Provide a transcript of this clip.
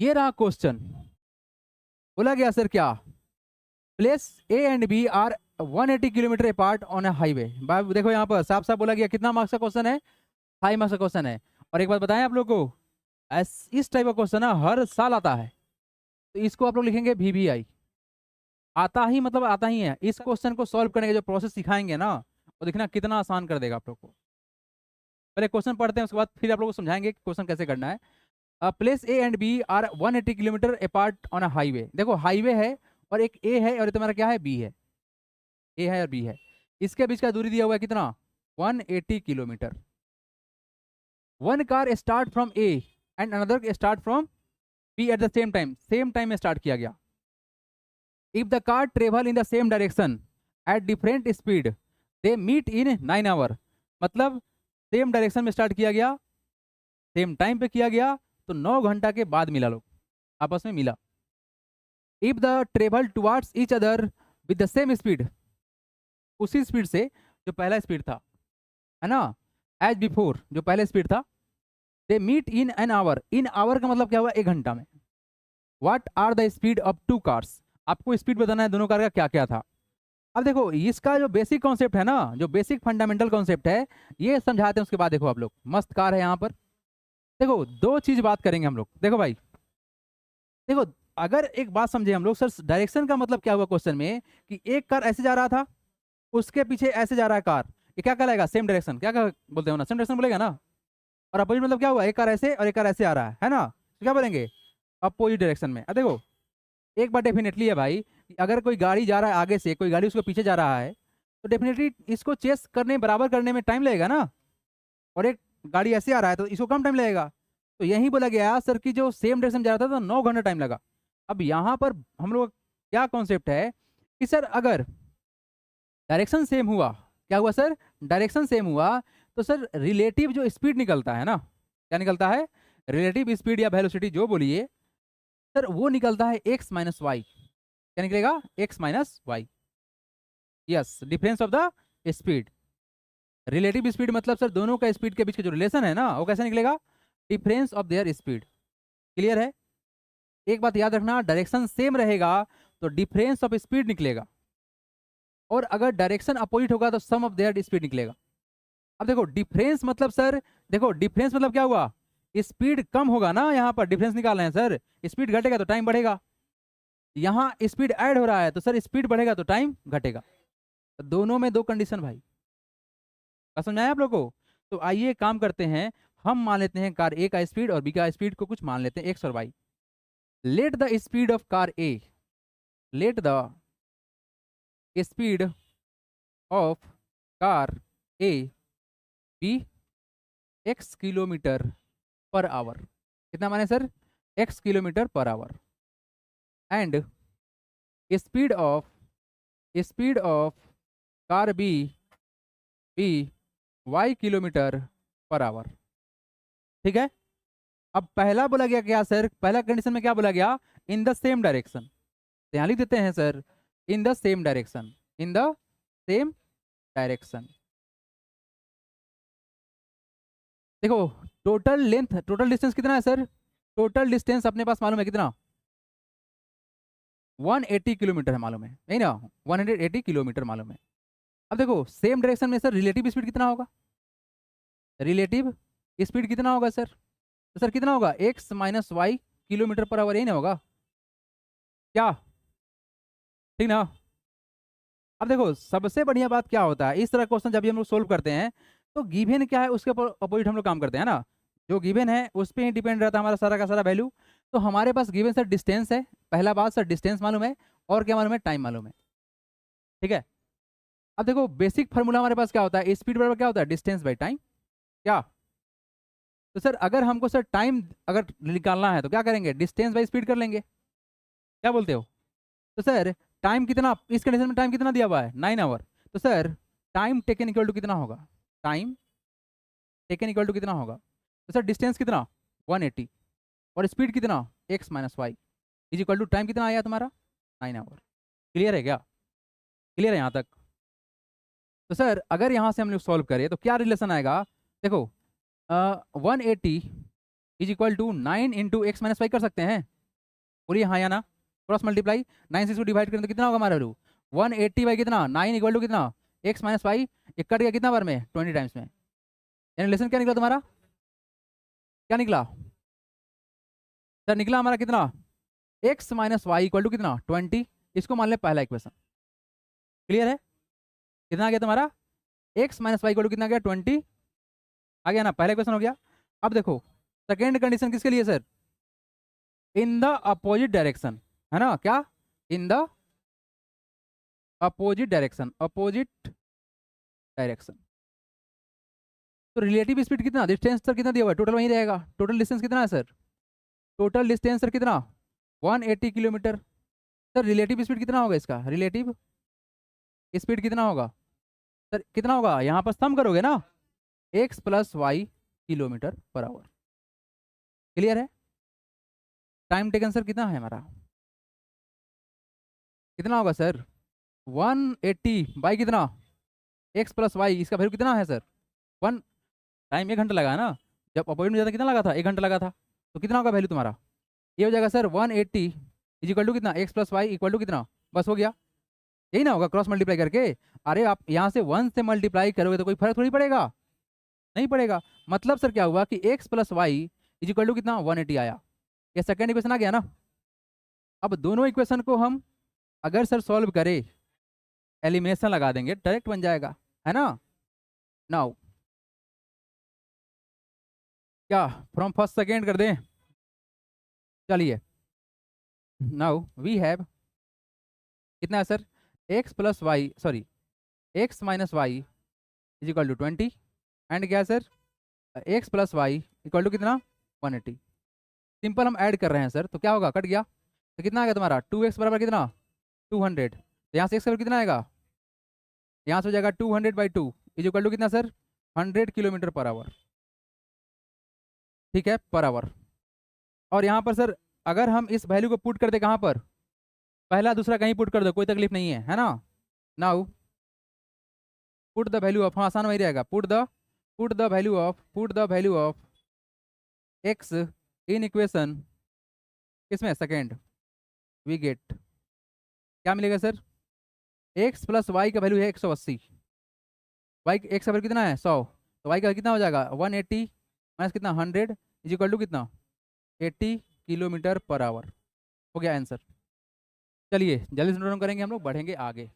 ये रहा क्वेश्चन। बोला गया सर क्या, place A and B are 180 kilometre apart on a highway. देखो यहाँ पर साफ साफ बोला गया, कितना मार्क्स का क्वेश्चन है, 5 मार्क्स का क्वेश्चन है। और एक बात बताएं आप लोग को, इस टाइप का क्वेश्चन ना हर साल आता है। तो इसको आप लोग लिखेंगे VVI। आता ही मतलब आता ही है। इस क्वेश्चन को सॉल्व करने का जो प्रोसेस सिखाएंगे ना, वो देखना कितना आसान कर देगा आप लोग को। पहले क्वेश्चन पढ़ते हैं, उसके बाद फिर आप लोग को समझाएंगे कि क्वेश्चन कैसे करना है। Place A and B are 180 kilometre apart on a highway. देखो हाईवे है और एक ए है और ये तुम्हारा क्या है, बी है। ए है और बी है, इसके बीच का दूरी दिया हुआ है कितना, 180 kilometre. One car start from A and another start from B at the same time में स्टार्ट किया गया। If the car travel in the same direction at different speed they meet in 9 hour. मतलब same direction में start किया गया, same time पे किया गया, तो 9 घंटा के बाद मिला, लोग आपस में मिला। If the travel towards each other with the same speed, उसी स्पीड से जो पहला स्पीड था, है ना, एज बिफोर जो पहले स्पीड था, they meet in an hour. In hour का मतलब क्या हुआ, 1 घंटा में। What are the speed of two cars. आपको स्पीड बताना है दोनों कार का क्या क्या था। अब देखो इसका जो बेसिक कॉन्सेप्ट है ना, जो बेसिक फंडामेंटल कॉन्सेप्ट है, ये समझाते हैं। उसके बाद देखो आप लोग, मस्त कार है यहाँ पर। देखो दो चीज बात करेंगे हम लोग। देखो भाई, देखो अगर एक बात समझे हम लोग, सर डायरेक्शन का मतलब क्या हुआ क्वेश्चन में, कि एक कार ऐसे जा रहा था, उसके पीछे ऐसे जा रहा है कार, ये क्या कहलाएगा, सेम डायरेक्शन। क्या बोलते हो ना, सेम डायरेक्शन बोलेगा ना। और अपोजिट मतलब क्या हुआ, एक कार ऐसे और एक कार ऐसे आ रहा है ना, तो क्या बोलेंगे, अपोजिट डायरेक्शन में। अब देखो एक बात डेफिनेटली है भाई, कि अगर कोई गाड़ी जा रहा है आगे से, कोई गाड़ी उसको पीछे जा रहा है, तो डेफिनेटली इसको चेस करने बराबर करने में टाइम लगेगा ना। और एक गाड़ी ऐसे आ रहा है तो इसको कम टाइम लगेगा। तो यही बोला गया सर कि जो सेम डायरेक्शन जा रहा था तो 9 घंटा टाइम लगा। अब यहाँ पर हम लोग क्या कॉन्सेप्ट है, कि सर अगर डायरेक्शन सेम हुआ, क्या हुआ सर, डायरेक्शन सेम हुआ, तो सर रिलेटिव जो स्पीड निकलता है ना, क्या निकलता है, रिलेटिव स्पीड या वेलोसिटी जो बोलिए, सर वो निकलता है एक्स माइनस वाई। क्या निकलेगा, X minus Y. Yes, difference of the speed. Relative speed मतलब सर दोनों का स्पीड के बीच का जो रिलेशन है ना, वो कैसे निकलेगा, difference of their speed. Clear है। एक बात याद रखना, डायरेक्शन सेम रहेगा तो डिफरेंस ऑफ स्पीड निकलेगा, और अगर डायरेक्शन अपोजिट होगा तो सम ऑफ देयर स्पीड निकलेगा। अब देखो डिफरेंस मतलब सर, देखो डिफरेंस मतलब क्या हुआ, स्पीड कम होगा ना, यहाँ पर डिफरेंस निकाल रहे हैं सर, स्पीड घटेगा तो टाइम बढ़ेगा। यहाँ स्पीड ऐड हो रहा है तो सर स्पीड बढ़ेगा तो टाइम घटेगा। तो दोनों में दो कंडीशन भाई, क्या समझ में आया आप लोग को। तो आइए काम करते हैं, हम मान लेते हैं कार ए का स्पीड और बी का स्पीड को कुछ मान लेते हैं एक्स और Y. Let the speed of car A, let the speed of car A be X kilometre per hour. कितना माने sir, X kilometre per hour. And speed of car B be Y kilometre per hour. ठीक है। अब पहला बोला गया क्या sir, पहला कंडीशन में क्या बोला गया, इन द सेम डायरेक्शन। यहाँ लिख देते हैं sir, in the same direction, in the same direction. देखो टोटल लेंथ, टोटल डिस्टेंस कितना है सर, टोटल डिस्टेंस अपने पास मालूम है कितना, 180 किलोमीटर है, मालूम है नहीं ना, 180 किलोमीटर मालूम है। अब देखो सेम डायरेक्शन में सर रिलेटिव स्पीड कितना होगा, रिलेटिव स्पीड कितना होगा सर, तो सर कितना होगा, X minus Y kilometre per hour, यही ना होगा क्या, ठीक ना। अब देखो सबसे बढ़िया बात क्या होता है, इस तरह क्वेश्चन जब भी हम लोग सोल्व करते हैं, तो गिवन क्या है उसके ऊपर अपोजिट हम लोग काम करते हैं ना। जो गिवन है उस पर ही डिपेंड रहता है हमारा सारा का सारा वैल्यू। तो हमारे पास गिवन सर डिस्टेंस है, पहला बात सर डिस्टेंस मालूम है, और क्या मालूम है, टाइम मालूम है। ठीक है। अब देखो बेसिक फार्मूला हमारे पास क्या होता है, स्पीड बराबर क्या होता है, डिस्टेंस बाई टाइम। क्या, तो सर अगर हमको सर टाइम अगर निकालना है तो क्या करेंगे, डिस्टेंस बाई स्पीड कर लेंगे। क्या बोलते हो। तो सर टाइम कितना, इस कंडीशन में टाइम कितना दिया हुआ है, 9 आवर। तो sir time taken equal to कितना होगा, टाइम टेकन इक्वल टू कितना होगा, तो सर डिस्टेंस कितना 180, और स्पीड कितना X minus Y is equal to time कितना आया तुम्हारा 9 आवर। क्लियर है क्या, क्लियर है यहाँ तक। तो सर अगर यहाँ से हम लोग सॉल्व करें तो क्या रिलेशन आएगा, देखो 180 is equal to 9 into X minus Y कर सकते हैं? बोलिए हाँ या ना। क्रॉस मल्टीप्लाई 9 से इसको डिवाइड करें तो कितना होगा हमारा वैल्यू 180 बाई कितना 9 इक्वल टू कितना एक्स माइनस वाई। एक कट गया कितना बार में 20 टाइम्स में। यानी रिलेशन क्या निकला तुम्हारा? क्या निकला सर? निकला हमारा कितना X minus Y equal to कितना 20। इसको मान ले पहला इक्वेशन। क्लियर है? कितना आ गया तुम्हारा X minus Y equal to कितना आ गया 20 आ गया ना। पहला इक्वेशन हो गया। अब देखो सेकेंड कंडीशन किसके लिए sir? In the opposite direction है ना। क्या? In the opposite direction. Opposite direction तो रिलेटिव स्पीड कितना डिस्टेंस सर कितना दिया हुआ है? टोटल वही रहेगा। टोटल डिस्टेंस कितना है सर? टोटल डिस्टेंस सर कितना 180 किलोमीटर। सर रिलेटिव स्पीड कितना होगा इसका? रिलेटिव स्पीड कितना होगा सर? कितना होगा यहाँ पर सम करोगे ना X plus Y kilometre per hour. Clear है? टाइम टेकन सर कितना है हमारा? कितना होगा सर 180 बाई कितना एक्स प्लस वाई। इसका वैल्यू कितना है सर 1। टाइम 1 घंटा लगा है ना। जब अपॉइंटमेंट में जाता कितना लगा था 1 घंटा लगा था। तो कितना होगा वैल्यू तुम्हारा? ये हो जाएगा सर 180 इज इक्वल टू कितना X plus Y equal to कितना। बस हो गया। यही ना होगा क्रॉस मल्टीप्लाई करके। अरे आप यहाँ से 1 से मल्टीप्लाई करोगे तो कोई फर्क थोड़ी पड़ेगा। नहीं पड़ेगा। मतलब सर क्या हुआ कि X plus Y is equal to कितना 180 आया। ये सेकेंड इक्वेशन आ गया ना। अब दोनों इक्वेशन को हम अगर सर सॉल्व करें एलिमिनेशन लगा देंगे डायरेक्ट बन जाएगा है ना। नाउ क्या फ्रॉम फर्स्ट सेकेंड कर दें? चलिए नाउ वी हैव कितना है sir X plus Y sorry X minus Y is equal to 20 and क्या है sir X plus Y equal to कितना 180। सिंपल हम ऐड कर रहे हैं सर तो क्या होगा कट गया। तो कितना आ गया तुम्हारा 2x बराबर कितना 200। तो यहाँ से x बराबर कितना आएगा यहाँ से हो जाएगा 200/2 इज इक्वल टू कितना सर 100 किलोमीटर पर आवर। ठीक है पर आवर। और यहाँ पर सर अगर हम इस वैल्यू को पुट कर दे कहाँ पर पहला दूसरा कहीं पुट कर दो कोई तकलीफ नहीं है ना। Now put the value of हाँ आसान वही रहेगा put the value of x in equation किसमें सेकेंड वी गेट क्या मिलेगा सर एक्स प्लस वाई का वैल्यू है 180। वाई एक्स का वैल्यू कितना है 100। तो वाई का कितना हो जाएगा 180 माइनस कितना 100 इज इक्वल टू कितना 80 किलोमीटर पर आवर। हो गया आंसर। चलिए जल्दी से नोट डाउन करेंगे हम लोग बढ़ेंगे आगे।